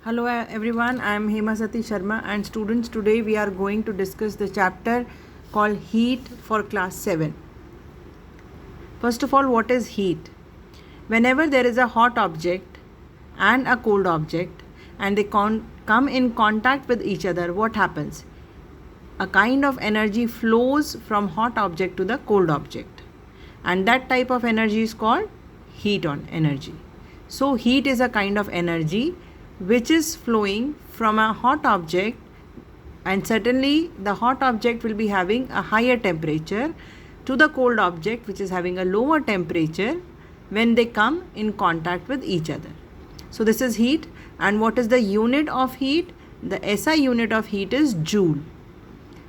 Hello everyone, I am Hema Sati Sharma and students, today we are going to discuss the chapter called Heat for class 7. First of all, what is heat? Whenever there is a hot object and a cold object and they come in contact with each other, what happens? A kind of energy flows from hot object to the cold object, and that type of energy is called heat on energy. So heat is a kind of energy which is flowing from a hot object, and certainly the hot object will be having a higher temperature to the cold object which is having a lower temperature when they come in contact with each other. So this is heat. And what is the unit of heat? The SI unit of heat is joule.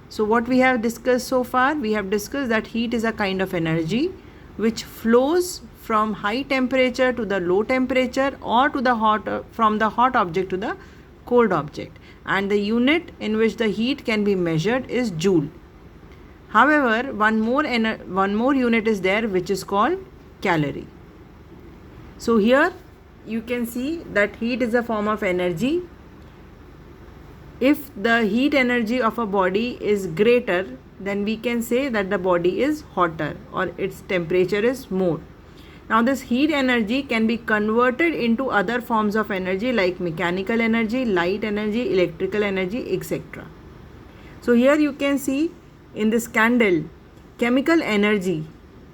So what we have discussed so far, we have discussed that heat is a kind of energy which flows from high temperature to the low temperature, or to the from the hot object to the cold object, and the unit in which the heat can be measured is joule. However, one more unit is there which is called calorie. So here you can see that heat is a form of energy. If the heat energy of a body is greater, then we can say that the body is hotter or its temperature is more. Now this heat energy can be converted into other forms of energy like mechanical energy, light energy, electrical energy, etc. So here you can see in this candle, chemical energy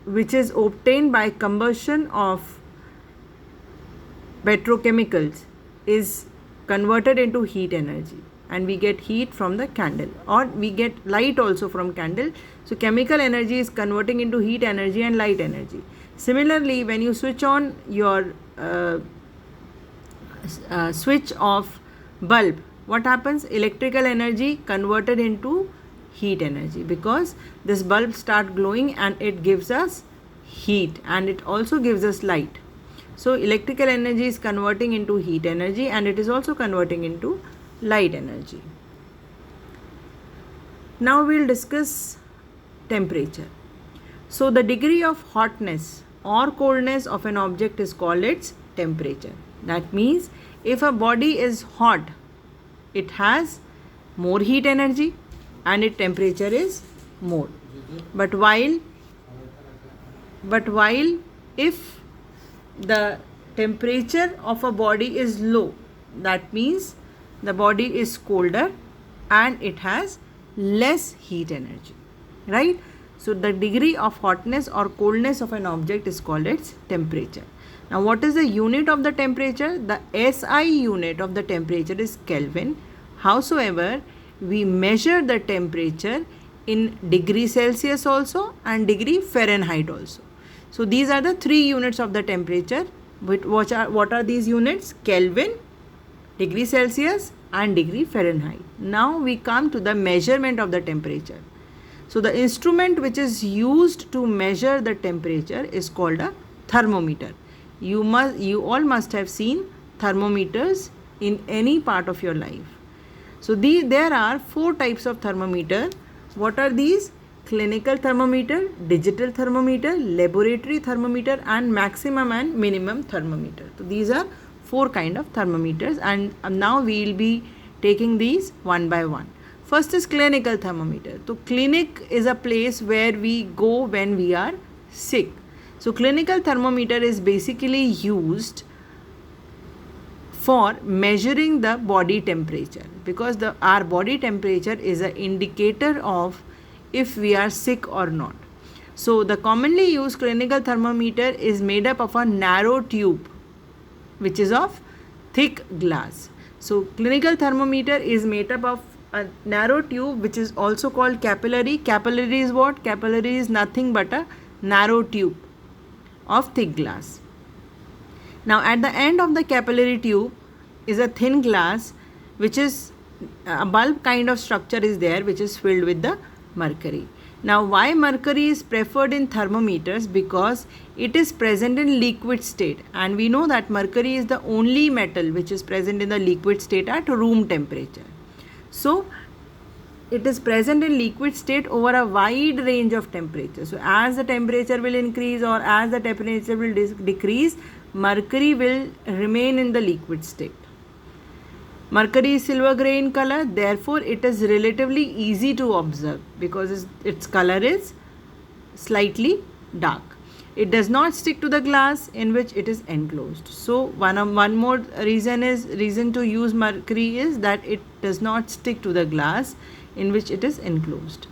which is obtained by combustion of petrochemicals is converted into heat energy, and we get heat from the candle, or we get light also from candle. So chemical energy is converting into heat energy and light energy. Similarly, when you switch on your switch of bulb, what happens? Electrical energy converted into heat energy, because this bulb start glowing and it gives us heat, and it also gives us light. So electrical energy is converting into heat energy, and it is also converting into light energy. Now we will discuss temperature. So the degree of hotness or coldness of an object is called its temperature. That means if a body is hot, it has more heat energy and its temperature is more. But while if the temperature of a body is low, that means the body is colder and it has less heat energy, right? So the degree of hotness or coldness of an object is called its temperature. Now what is the unit of the temperature? The SI unit of the temperature is Kelvin. Howsoever, we measure the temperature in degree Celsius also and degree Fahrenheit also. So these are the three units of the temperature. What are these units? Kelvin, degree Celsius and degree Fahrenheit. Now we come to the measurement of the temperature. So the instrument which is used to measure the temperature is called a thermometer. You all must have seen thermometers in any part of your life. So there are 4 types of thermometer. What are these? Clinical thermometer, digital thermometer, laboratory thermometer, and maximum and minimum thermometer. So these are 4 kind of thermometers, and now we will be taking these one by one. First is clinical thermometer. So clinic is a place where we go when we are sick. So clinical thermometer is basically used for measuring the body temperature, because our body temperature is an indicator of if we are sick or not. So the commonly used clinical thermometer is made up of a narrow tube which is of thick glass. So clinical thermometer is made up of a narrow tube which is also called capillary. Capillary is what? Capillary is nothing but a narrow tube of thick glass. Now at the end of the capillary tube is a thin glass which is a bulb kind of structure is there, which is filled with the mercury. Now why mercury is preferred in thermometers? Because it is present in liquid state, and we know that mercury is the only metal which is present in the liquid state at room temperature. So it is present in liquid state over a wide range of temperature. So as the temperature will increase or as the temperature will decrease, mercury will remain in the liquid state. Mercury is silver grey in color, therefore it is relatively easy to observe because its color is slightly dark. It does not stick to the glass in which it is enclosed. So one more reason to use mercury is that it does not stick to the glass in which it is enclosed.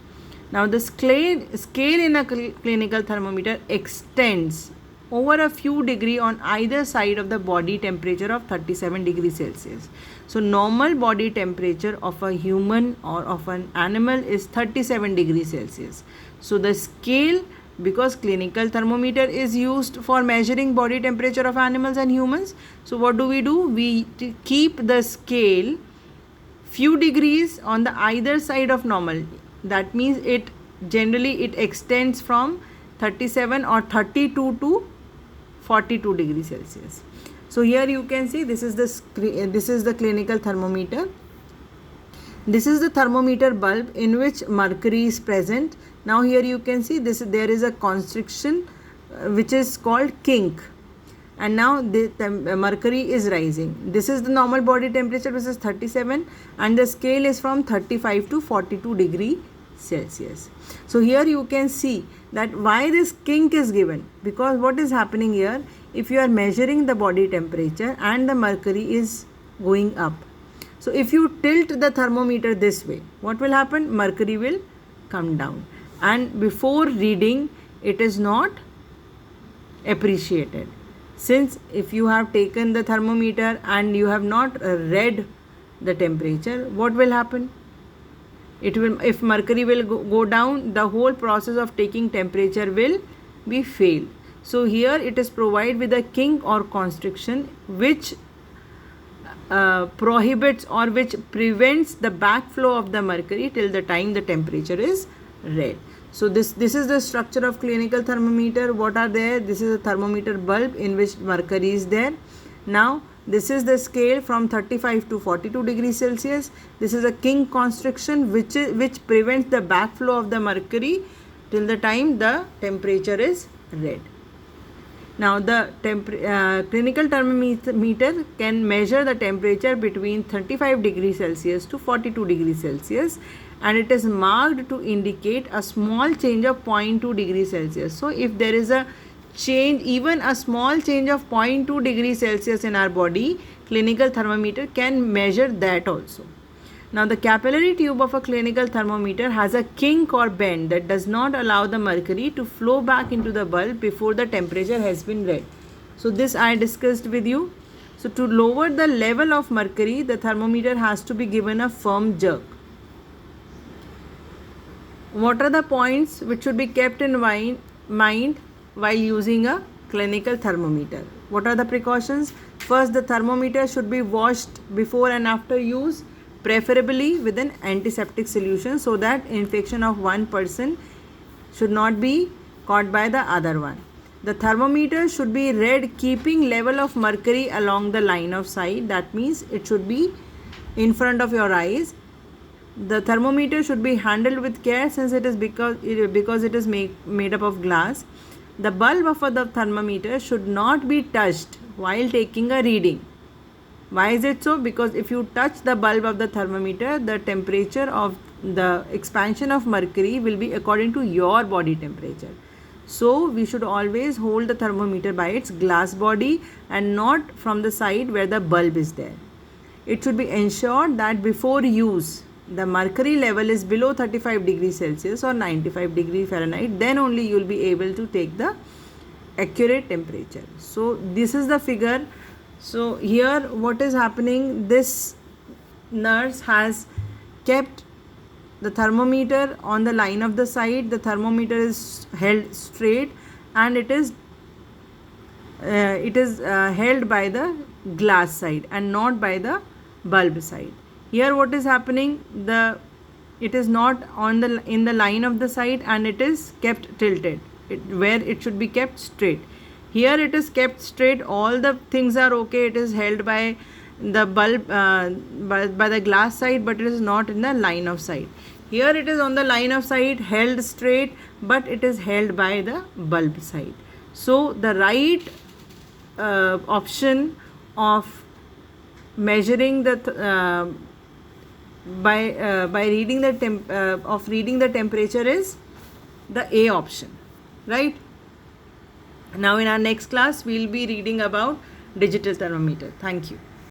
Now the scale in a clinical thermometer extends over a few degrees on either side of the body temperature of 37 degrees Celsius. So normal body temperature of a human or of an animal is 37 degrees Celsius. So the scale, because clinical thermometer is used for measuring body temperature of animals and humans, so what do? We keep the scale few degrees on the either side of normal. That means it generally extends from 37 or 32 to 42 degrees Celsius. So here you can see this is the clinical thermometer. This is the thermometer bulb in which mercury is present. Now here you can see there is a constriction which is called kink, and now the mercury is rising. This is the normal body temperature, which is 37, and the scale is from 35 to 42 degree Celsius. So here you can see that why this kink is given, because what is happening here, if you are measuring the body temperature and the mercury is going up, so if you tilt the thermometer this way, what will happen? Mercury will come down, and before reading it is not appreciated. Since if you have taken the thermometer and you have not read the temperature, what will happen? It will, if mercury will go down, the whole process of taking temperature will be failed. So here it is provided with a kink or constriction which prohibits or which prevents the backflow of the mercury till the time the temperature is read. So this is the structure of clinical thermometer. What are there? This is a thermometer bulb in which mercury is there. Now this is the scale from 35 to 42 degrees Celsius. This is a kink constriction which prevents the backflow of the mercury till the time the temperature is read. Now the clinical thermometer can measure the temperature between 35 degrees Celsius to 42 degrees Celsius, and it is marked to indicate a small change of 0.2 degrees Celsius. So if there is a change, even a small change of 0.2 degrees Celsius in our body, clinical thermometer can measure that also. Now the capillary tube of a clinical thermometer has a kink or bend that does not allow the mercury to flow back into the bulb before the temperature has been read. So this I discussed with you. So to lower the level of mercury, the thermometer has to be given a firm jerk. What are the points which should be kept in mind while using a clinical thermometer? What are the precautions? First, the thermometer should be washed before and after use, preferably with an antiseptic solution, so that infection of one person should not be caught by the other one. The thermometer should be read keeping level of mercury along the line of sight. That means it should be in front of your eyes. The thermometer should be handled with care, since it is because it is made up of glass. The bulb of the thermometer should not be touched while taking a reading. Why is it so? Because if you touch the bulb of the thermometer, the temperature of the expansion of mercury will be according to your body temperature. So we should always hold the thermometer by its glass body and not from the side where the bulb is there. It should be ensured that before use, the mercury level is below 35 degrees Celsius or 95 degrees Fahrenheit. Then only you will be able to take the accurate temperature. So this is the figure. So here what is happening, this nurse has kept the thermometer on the line of the sight. The thermometer is held straight and it is held by the glass side and not by the bulb side. Here what is happening, it is not in the line of the sight and it is kept tilted where it should be kept straight. Here it is kept straight, all the things are okay, it is held by the bulb by the glass side, but it is not in the line of sight. Here it is on the line of sight, held straight, but it is held by the bulb side. So the right option of measuring the by reading the reading the temperature is the A option, right? Now in our next class we'll be reading about digital thermometer. Thank you.